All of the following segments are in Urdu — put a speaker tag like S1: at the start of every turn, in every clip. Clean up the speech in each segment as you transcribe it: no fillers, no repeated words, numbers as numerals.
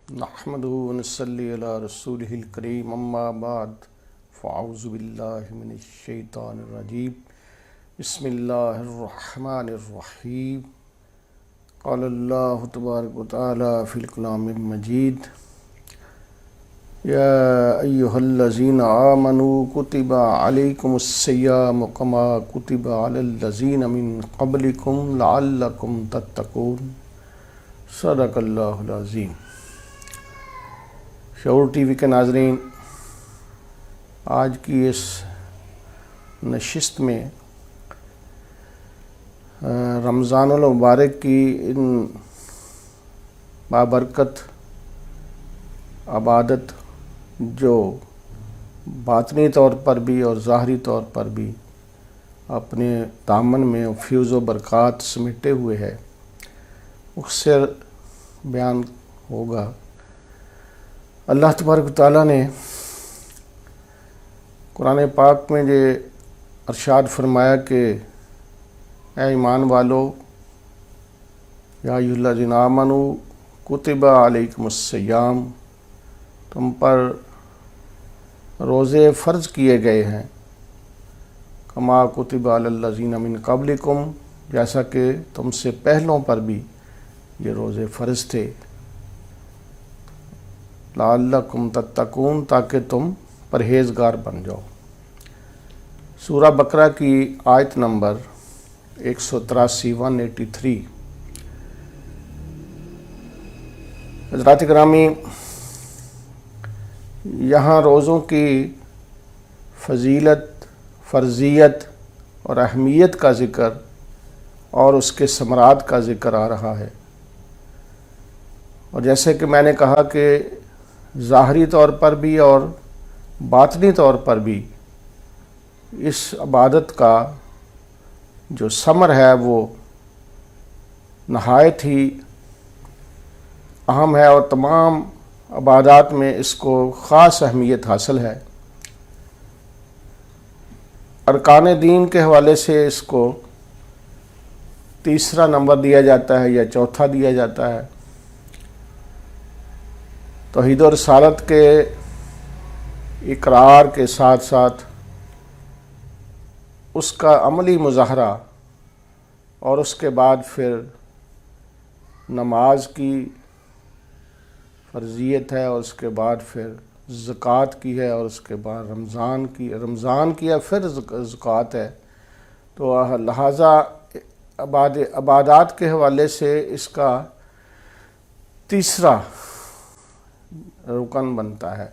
S1: نحمده ونصلي على رسوله الكريم اما بعد فاعوذ بالله من الشيطان الرجيم بسم الله الرحمن الرحيم قال الله تبارك وتعالى في الكلام المجيد يا أيها الذين آمنوا كتب عليكم الصيام كما كتب على الذين من قبلكم لعلكم تتقون صدق اللہ العظیم۔ شعور ٹی وی کے ناظرین، آج کی اس نشست میں رمضان المبارک کی ان بابرکت عبادت جو باطنی طور پر بھی اور ظاہری طور پر بھی اپنے دامن میں فیوز و برکات سمیٹے ہوئے ہے، اس سے بیان ہوگا۔ اللہ تبارک و تعالیٰ نے قرآن پاک میں جو ارشاد فرمایا کہ اے ایمان والو، یا ایھا الذین آمنوا کتب علیکم الصیام، تم پر روزے فرض کیے گئے ہیں، کما کتب علی الذین من قبلکم، جیسا کہ تم سے پہلوں پر بھی یہ روزے فرض تھے، لعلکم تتقون، تاکہ تم پرہیزگار بن جاؤ۔ سورہ بقرہ کی آیت نمبر 183 183۔ حضرات گرامی، یہاں روزوں کی فضیلت، فرضیت اور اہمیت کا ذکر اور اس کے ثمرات کا ذکر آ رہا ہے، اور جیسے کہ میں نے کہا کہ ظاہری طور پر بھی اور باطنی طور پر بھی اس عبادت کا جو ثمر ہے وہ نہایت ہی اہم ہے، اور تمام عبادات میں اس کو خاص اہمیت حاصل ہے۔ ارکان دین کے حوالے سے اس کو تیسرا نمبر دیا جاتا ہے یا چوتھا دیا جاتا ہے۔ توحید و رسالت کے اقرار کے ساتھ ساتھ اس کا عملی مظاہرہ، اور اس کے بعد پھر نماز کی فرضیت ہے، اور اس کے بعد پھر زکوٰۃ کی ہے، اور اس کے بعد رمضان کی ہے، پھر زکوٰۃ ہے۔ تو لہٰذا عبادات کے حوالے سے اس کا تیسرا رکن بنتا ہے،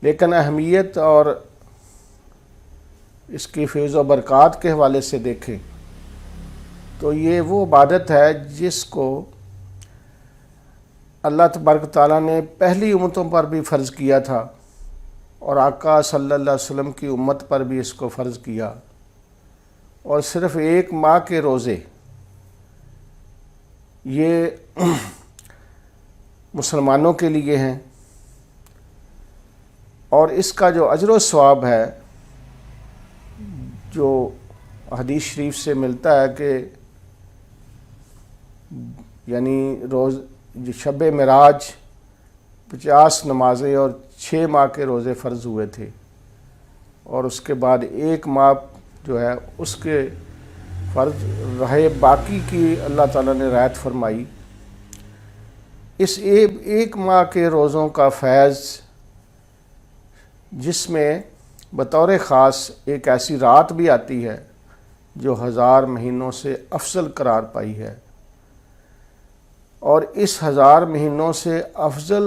S1: لیکن اہمیت اور اس کی فیض و برکات کے حوالے سے دیکھیں تو یہ وہ عبادت ہے جس کو اللہ تبارک تعالیٰ نے پہلی امتوں پر بھی فرض کیا تھا، اور آقا صلی اللہ علیہ وسلم کی امت پر بھی اس کو فرض کیا، اور صرف ایک ماہ کے روزے یہ مسلمانوں کے لیے ہیں، اور اس کا جو اجر و ثواب ہے جو حدیث شریف سے ملتا ہے کہ یعنی جو شب معراج 50 نمازیں اور 6 ماہ کے روزے فرض ہوئے تھے، اور اس کے بعد ایک ماہ جو ہے اس کے فرض رہے، باقی کی اللہ تعالیٰ نے رعایت فرمائی۔ اس ایک ماہ کے روزوں کا فیض، جس میں بطور خاص ایک ایسی رات بھی آتی ہے جو 1000 مہینوں سے افضل قرار پائی ہے، اور اس 1000 مہینوں سے افضل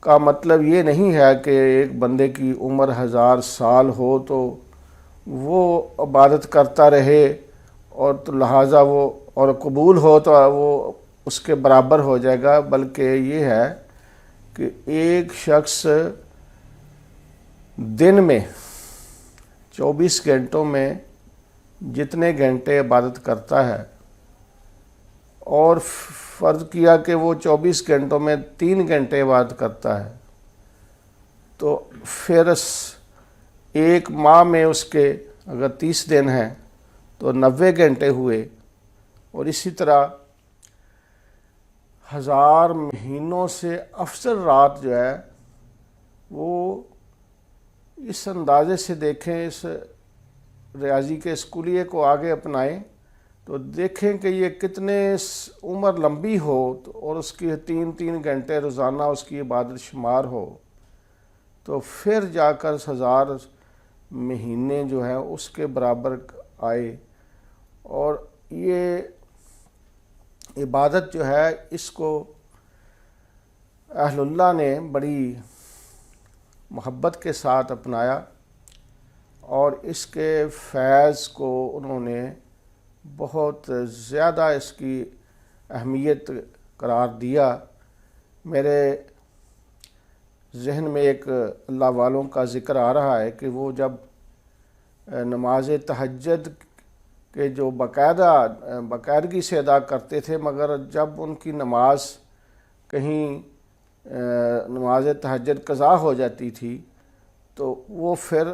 S1: کا مطلب یہ نہیں ہے کہ ایک بندے کی عمر 1000 سال ہو تو وہ عبادت کرتا رہے، اور تو لہٰذا وہ اور قبول ہو تو وہ اس کے برابر ہو جائے گا، بلکہ یہ ہے کہ ایک شخص دن میں 24 گھنٹوں میں جتنے گھنٹے عبادت کرتا ہے، اور فرض کیا کہ وہ 24 گھنٹوں میں 3 گھنٹے عبادت کرتا ہے، تو پھر ایک ماہ میں اس کے اگر 30 دن ہیں تو 90 گھنٹے ہوئے، اور اسی طرح 1000 مہینوں سے افضل رات جو ہے وہ اس اندازے سے دیکھیں، اس ریاضی کے اسکولیے کو آگے اپنائیں تو دیکھیں کہ یہ کتنے عمر لمبی ہو اور اس کی 3 گھنٹے روزانہ اس کی عبادت شمار ہو، تو پھر جا کر 1000 مہینے جو ہیں اس کے برابر آئے۔ اور یہ عبادت جو ہے اس کو اہل اللہ نے بڑی محبت کے ساتھ اپنایا اور اس کے فیض کو انہوں نے بہت زیادہ اس کی اہمیت قرار دیا۔ میرے ذہن میں ایک اللہ والوں کا ذکر آ رہا ہے کہ وہ جب نماز تہجد کے جو باقاعدگی سے ادا کرتے تھے، مگر جب ان کی نماز کہیں نماز تہجد قضا ہو جاتی تھی تو وہ پھر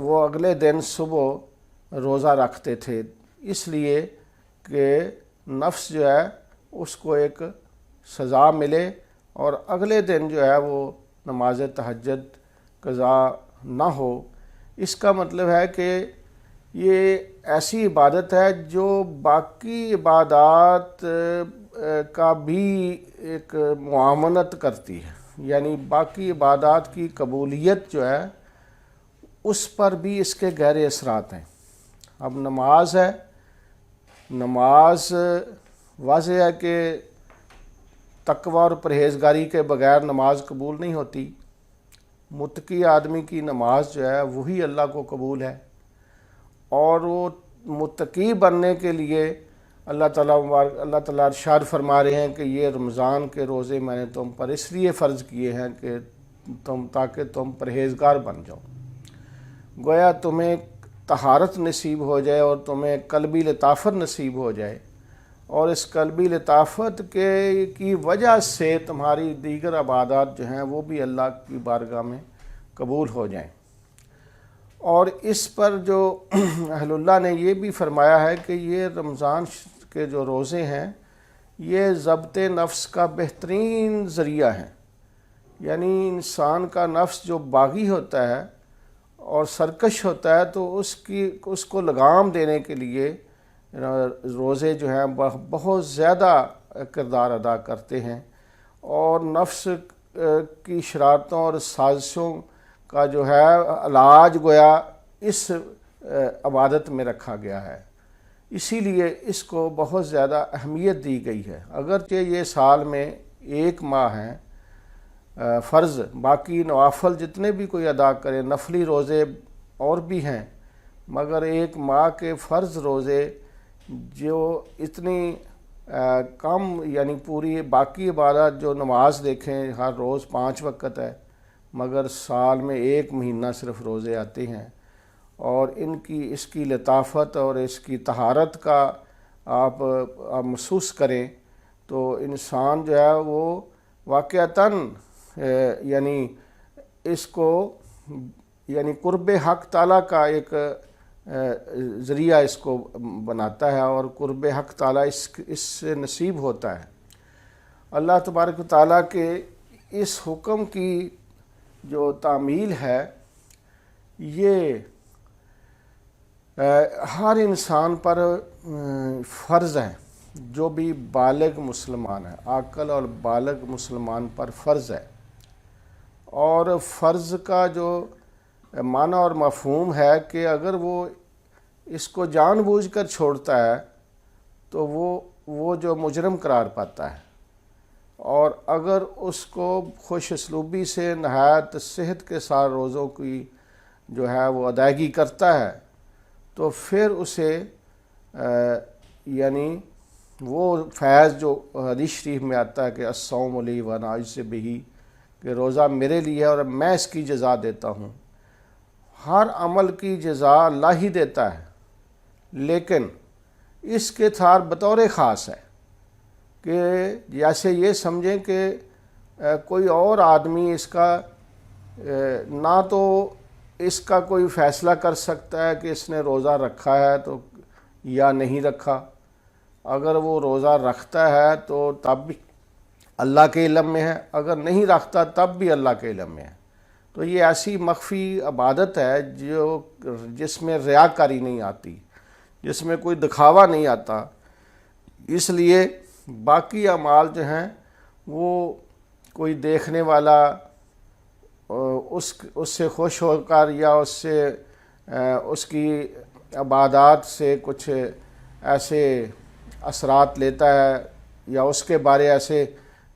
S1: وہ اگلے دن صبح روزہ رکھتے تھے، اس لیے کہ نفس جو ہے اس کو ایک سزا ملے اور اگلے دن جو ہے وہ نماز تہجد قضا نہ ہو۔ اس کا مطلب ہے کہ یہ ایسی عبادت ہے جو باقی عبادات کا بھی ایک معاونت کرتی ہے، یعنی باقی عبادات کی قبولیت جو ہے اس پر بھی اس کے گہرے اثرات ہیں۔ اب نماز ہے، نماز واضح ہے کہ تقوی اور پرہیزگاری کے بغیر نماز قبول نہیں ہوتی۔ متقی آدمی کی نماز جو ہے وہی اللہ کو قبول ہے، اور وہ متقی بننے کے لیے اللہ تعالیٰ ارشاد فرما رہے ہیں کہ یہ رمضان کے روزے میں نے تم پر اس لیے فرض کیے ہیں کہ تاکہ تم پرہیزگار بن جاؤ، گویا تمہیں طہارت نصیب ہو جائے اور تمہیں قلبی لطافت نصیب ہو جائے، اور اس قلبی لطافت کی وجہ سے تمہاری دیگر عبادات جو ہیں وہ بھی اللہ کی بارگاہ میں قبول ہو جائیں۔ اور اس پر جو اہل اللہ نے یہ بھی فرمایا ہے کہ یہ رمضان کے جو روزے ہیں یہ ضبط نفس کا بہترین ذریعہ ہیں، یعنی انسان کا نفس جو باغی ہوتا ہے اور سرکش ہوتا ہے تو اس کو لگام دینے کے لیے روزے جو ہیں بہت زیادہ کردار ادا کرتے ہیں، اور نفس کی شرارتوں اور سازشوں کا جو ہے علاج گویا اس عبادت میں رکھا گیا ہے، اسی لیے اس کو بہت زیادہ اہمیت دی گئی ہے۔ اگرچہ یہ سال میں 1 ماہ ہیں فرض، باقی نوافل جتنے بھی کوئی ادا کرے، نفلی روزے اور بھی ہیں، مگر 1 ماہ کے فرض روزے جو اتنی کم، یعنی پوری باقی عبادت جو نماز دیکھیں ہر روز 5 وقت ہے، مگر سال میں 1 مہینہ صرف روزے آتے ہیں، اور اس کی لطافت اور اس کی طہارت کا آپ محسوس کریں تو انسان جو ہے وہ واقعتاً یعنی اس کو قرب حق تعالیٰ کا ایک ذریعہ اس کو بناتا ہے، اور قرب حق تعالیٰ اس سے نصیب ہوتا ہے۔ اللہ تبارک و تعالیٰ کے اس حکم کی جو تعمیل ہے یہ ہر انسان پر فرض ہے، جو بھی بالغ مسلمان ہے، عاقل اور بالغ مسلمان پر فرض ہے، اور فرض کا جو معنی اور مفہوم ہے کہ اگر وہ اس کو جان بوجھ کر چھوڑتا ہے تو وہ جو مجرم قرار پاتا ہے، اور اگر اس کو خوش اسلوبی سے نہایت صحت کے ساتھ روزوں کی جو ہے وہ ادائیگی کرتا ہے تو پھر اسے یعنی وہ فیض جو حدیث شریف میں آتا ہے کہ الصوم لی وانا اجزی بہ، کہ روزہ میرے لیے ہے اور میں اس کی جزا دیتا ہوں۔ ہر عمل کی جزا اللہ ہی دیتا ہے، لیکن اس کے تھار بطور خاص ہے کہ جیسے یہ سمجھیں کہ کوئی اور آدمی اس کا نہ تو اس کا کوئی فیصلہ کر سکتا ہے کہ اس نے روزہ رکھا ہے تو یا نہیں رکھا، اگر وہ روزہ رکھتا ہے تو تب بھی اللہ کے علم میں ہے، اگر نہیں رکھتا تب بھی اللہ کے علم میں ہے۔ تو یہ ایسی مخفی عبادت ہے جس میں ریاکاری نہیں آتی، جس میں کوئی دکھاوا نہیں آتا۔ اس لیے باقی اعمال جو ہیں وہ کوئی دیکھنے والا اس سے خوش ہو کر یا اس کی عبادات سے کچھ ایسے اثرات لیتا ہے، یا اس کے بارے ایسے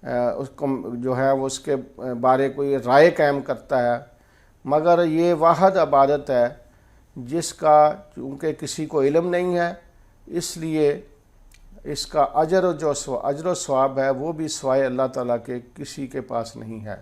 S1: اس کو جو ہے وہ اس کے بارے کوئی رائے قائم کرتا ہے، مگر یہ واحد عبادت ہے جس کا چونکہ کسی کو علم نہیں ہے، اس لیے اس کا اجر و ثواب ہے وہ بھی سوائے اللہ تعالیٰ کے کسی کے پاس نہیں ہے۔